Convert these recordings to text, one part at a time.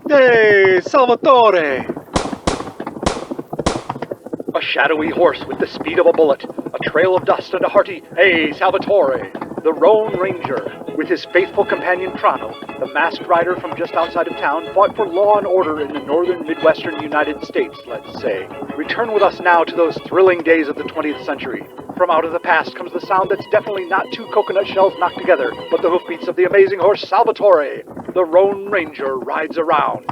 Hey, Salvatore! A shadowy horse with the speed of a bullet, a trail of dust and a hearty, "Hey, Salvatore!" The Roan Ranger, with his faithful companion Tronno, the masked rider from just outside of town, fought for law and order in the northern Midwestern United States, let's say. Return with us now to those thrilling days of the 20th century. From out of the past comes the sound that's definitely not two coconut shells knocked together, but the hoofbeats of the amazing horse Salvatore. The Roan Ranger rides around.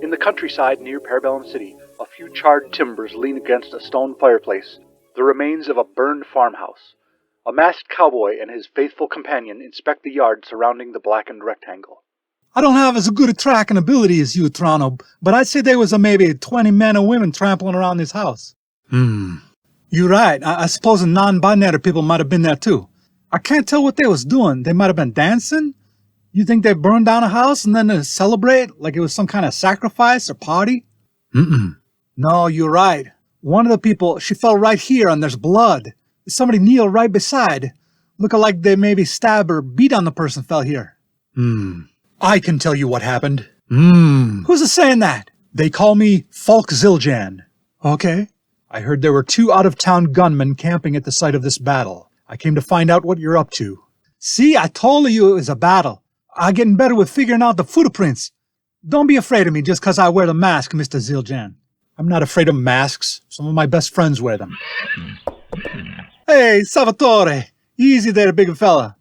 In the countryside near Parabellum City, a few charred timbers lean against a stone fireplace, the remains of a burned farmhouse. A masked cowboy and his faithful companion inspect the yard surrounding the blackened rectangle. I don't have as good a tracking ability as you, Tronno, but I'd say there was maybe 20 men and women trampling around this house. You're right. I suppose the non-binary people might have been there too. I can't tell what they was doing. They might have been dancing. You think they burned down a house and then they celebrate like it was some kind of sacrifice or party? No, you're right. One of the people, she fell right here and there's blood. Somebody kneel right beside. Looking like they maybe stabbed or beat on the person fell here. I can tell you what happened. Who's saying that? They call me Falk Zildjian. Okay. I heard there were 2 out-of-town gunmen camping at the site of this battle. I came to find out what you're up to. See, I told you it was a battle. I'm getting better with figuring out the footprints. Don't be afraid of me just 'cause I wear the mask, Mr. Zildjian. I'm not afraid of masks. Some of my best friends wear them. Hey, Salvatore. Easy there, big fella.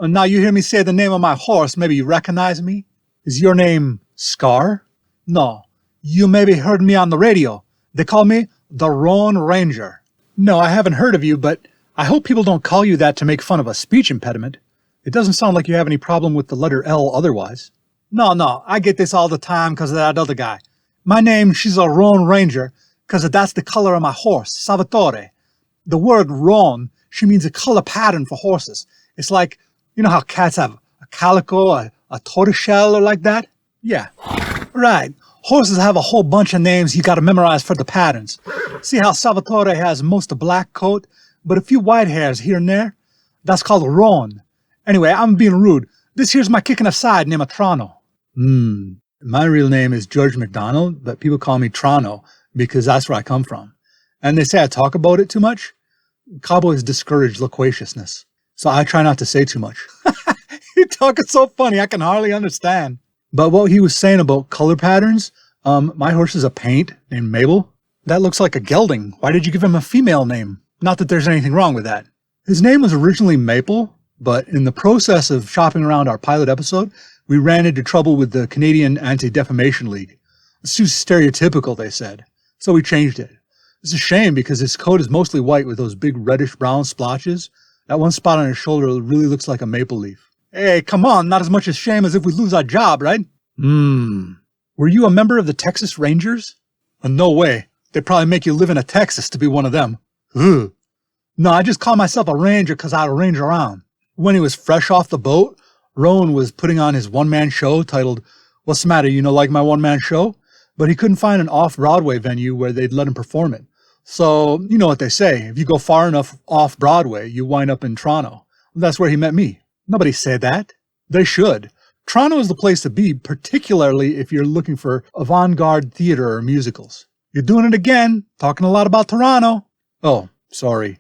Now you hear me say the name of my horse, maybe you recognize me? Is your name Scar? No. You maybe heard me on the radio. They call me the Roan Ranger. No, I haven't heard of you, but I hope people don't call you that to make fun of a speech impediment. It doesn't sound like you have any problem with the letter L otherwise. No, I get this all the time 'cause of that other guy. My name, she's a Roan Ranger, 'cause that's the color of my horse, Salvatore. The word Roan, she means a color pattern for horses. It's like, you know how cats have a calico, a tortoiseshell or like that? Yeah, right. Horses have a whole bunch of names you gotta memorize for the patterns. See how Salvatore has most a black coat, but a few white hairs here and there? That's called a Roan. Anyway, I'm being rude. This here's my kicking aside named Tronno. My real name is George McDonald, but people call me Tronno because that's where I come from. And they say I talk about it too much. Cowboys discourage loquaciousness, so I try not to say too much. You're talking so funny, I can hardly understand. But what he was saying about color patterns, my horse is a paint named Mabel. That looks like a gelding. Why did you give him a female name? Not that there's anything wrong with that. His name was originally Maple, but in the process of shopping around our pilot episode, we ran into trouble with the Canadian Anti-Defamation League. It's too stereotypical, they said. So we changed it. It's a shame because his coat is mostly white with those big reddish-brown splotches. That one spot on his shoulder really looks like a maple leaf. Hey, come on, not as much a shame as if we lose our job, right? Were you a member of the Texas Rangers? No way. They'd probably make you live in Texas to be one of them. Ugh. No, I just call myself a ranger because I range around. When he was fresh off the boat, Roan was putting on his one-man show titled, What's the Matter, like my one-man show? But he couldn't find an off-Broadway venue where they'd let him perform it. So, you know what they say, if you go far enough off-Broadway, you wind up in Tronno. That's where he met me. Nobody said that. They should. Tronno is the place to be, particularly if you're looking for avant-garde theater or musicals. You're doing it again, talking a lot about Toronto. Oh, sorry.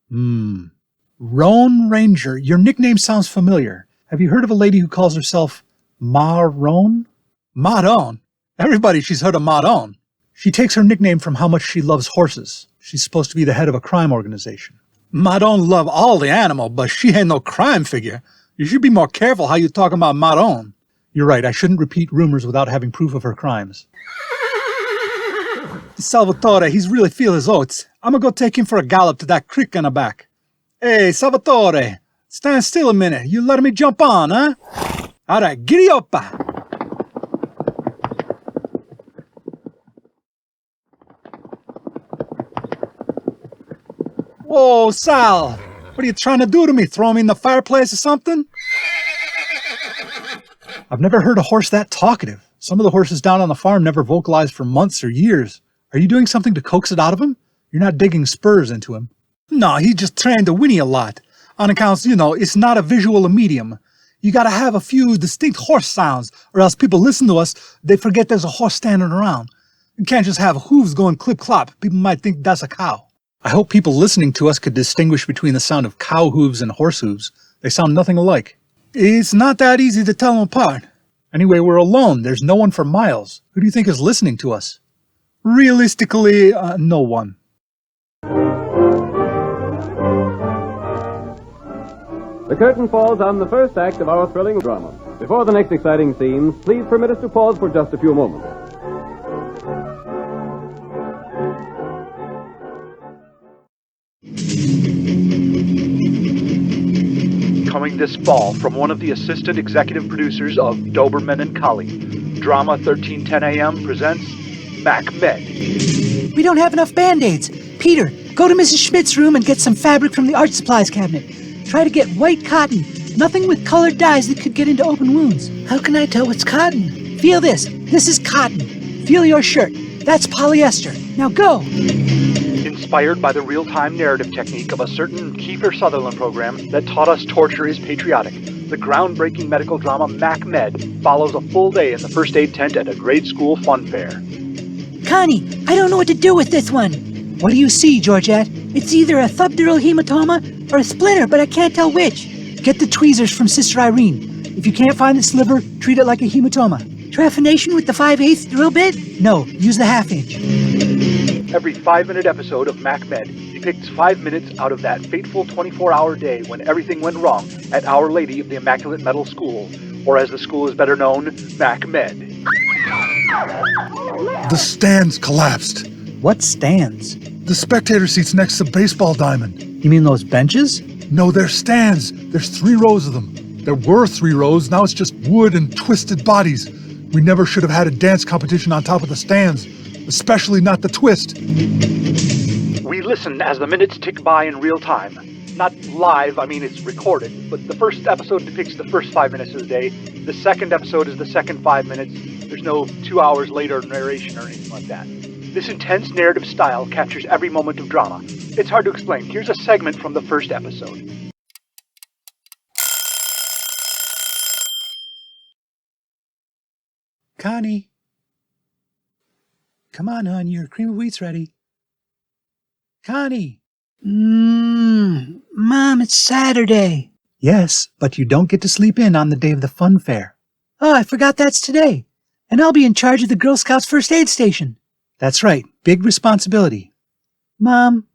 Roan Ranger, your nickname sounds familiar. Have you heard of a lady who calls herself Maron? Maron? Everybody she's heard of Maron. She takes her nickname from how much she loves horses. She's supposed to be the head of a crime organization. Maron love all the animal, but she ain't no crime figure. You should be more careful how you talk about Maron. You're right, I shouldn't repeat rumors without having proof of her crimes. Salvatore, he's really feel his oats. I'm gonna go take him for a gallop to that creek in the back. Hey, Salvatore, stand still a minute. You letting me jump on, huh? All right, giddy up. Whoa, Sal, what are you trying to do to me? Throw me in the fireplace or something? I've never heard a horse that talkative. Some of the horses down on the farm never vocalized for months or years. Are you doing something to coax it out of him? You're not digging spurs into him. No, he just trained to whinny a lot. On accounts, it's not a visual medium. You gotta have a few distinct horse sounds, or else people listen to us, they forget there's a horse standing around. You can't just have hooves going clip-clop. People might think that's a cow. I hope people listening to us could distinguish between the sound of cow hooves and horse hooves. They sound nothing alike. It's not that easy to tell them apart. Anyway, we're alone. There's no one for miles. Who do you think is listening to us? Realistically, no one. The curtain falls on the first act of our thrilling drama. Before the next exciting scenes, please permit us to pause for just a few moments. Coming this fall from one of the assistant executive producers of Doberman and Collie, Drama 1310 AM presents Mac Med. We don't have enough Band-Aids. Peter, go to Mrs. Schmidt's room and get some fabric from the art supplies cabinet. Try to get white cotton. Nothing with colored dyes that could get into open wounds. How can I tell what's cotton? Feel this. This is cotton. Feel your shirt. That's polyester. Now go. Inspired by the real-time narrative technique of a certain Kiefer Sutherland program that taught us torture is patriotic, the groundbreaking medical drama Mac Med follows a full day in the first aid tent at a grade school fun fair. Connie, I don't know what to do with this one. What do you see, Georgette? It's either a subdural hematoma or a splinter, but I can't tell which. Get the tweezers from Sister Irene. If you can't find the sliver, treat it like a hematoma. Trephination with the 5/8 drill bit? No, use the 1/2 inch. Every 5-minute episode of Mac Med depicts 5 minutes out of that fateful 24-hour day when everything went wrong at Our Lady of the Immaculate Medal School, or as the school is better known, Mac Med. The stands collapsed. What stands? The spectator seats next to baseball diamond. You mean those benches? No, they're stands. There's 3 rows of them. There were 3 rows, now it's just wood and twisted bodies. We never should have had a dance competition on top of the stands, especially not the twist. We listen as the minutes tick by in real time. Not live, I mean it's recorded, but the first episode depicts the first 5 minutes of the day. The second episode is the second 5 minutes. There's no 2 hours later narration or anything like that. This intense narrative style captures every moment of drama. It's hard to explain. Here's a segment from the first episode. Connie. Come on, hon, your cream of wheat's ready. Connie. Mom, it's Saturday. Yes, but you don't get to sleep in on the day of the fun fair. Oh, I forgot that's today. And I'll be in charge of the Girl Scouts first aid station. That's right, big responsibility. Mom,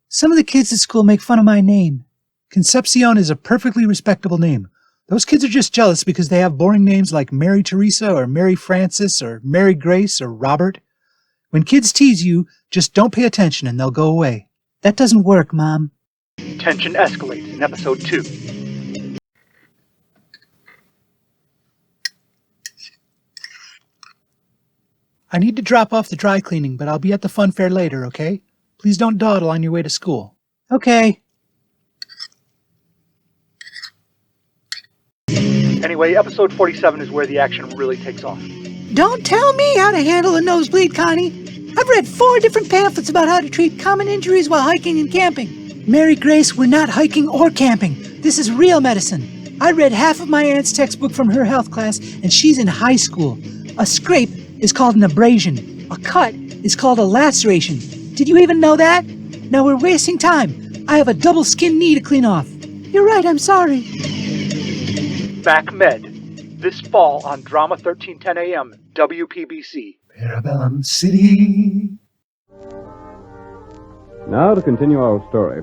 some of the kids at school make fun of my name. Concepcion is a perfectly respectable name. Those kids are just jealous because they have boring names like Mary Teresa or Mary Frances or Mary Grace or Robert. When kids tease you, just don't pay attention and they'll go away. That doesn't work, Mom. Tension escalates in episode 2. I need to drop off the dry cleaning, but I'll be at the fun fair later, okay? Please don't dawdle on your way to school. Okay. Anyway, episode 47 is where the action really takes off. Don't tell me how to handle a nosebleed, Connie. I've read 4 different pamphlets about how to treat common injuries while hiking and camping. Mary Grace, we're not hiking or camping. This is real medicine. I read half of my aunt's textbook from her health class, and she's in high school. A scrape is called an abrasion. A cut is called a laceration. Did you even know that? Now we're wasting time. I have a double skin knee to clean off. You're right, I'm sorry. Mac Med, this fall on Drama 1310 AM, WPBC. Parabellum City. Now to continue our story.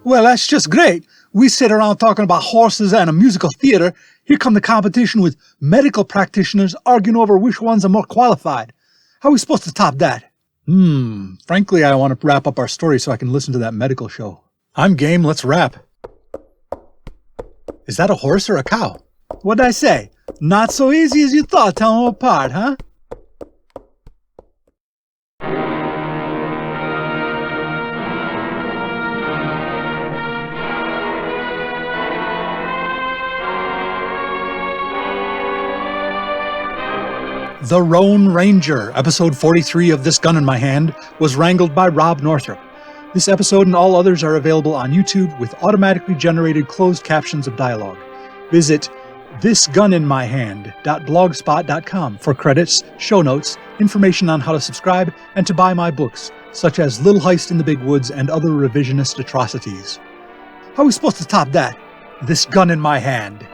Well, that's just great. We sit around talking about horses and a musical theater. Here come the competition with medical practitioners arguing over which ones are more qualified. How are we supposed to top that? Frankly, I want to wrap up our story so I can listen to that medical show. I'm game, let's wrap. Is that a horse or a cow? What'd I say? Not so easy as you thought, telling them apart, huh? The Roan Ranger, episode 43 of This Gun in My Hand, was wrangled by Rob Northrop. This episode and all others are available on YouTube with automatically generated closed captions of dialogue. Visit thisguninmyhand.blogspot.com for credits, show notes, information on how to subscribe, and to buy my books, such as Little Heist in the Big Woods and other revisionist atrocities. How are we supposed to top that? This gun in my hand.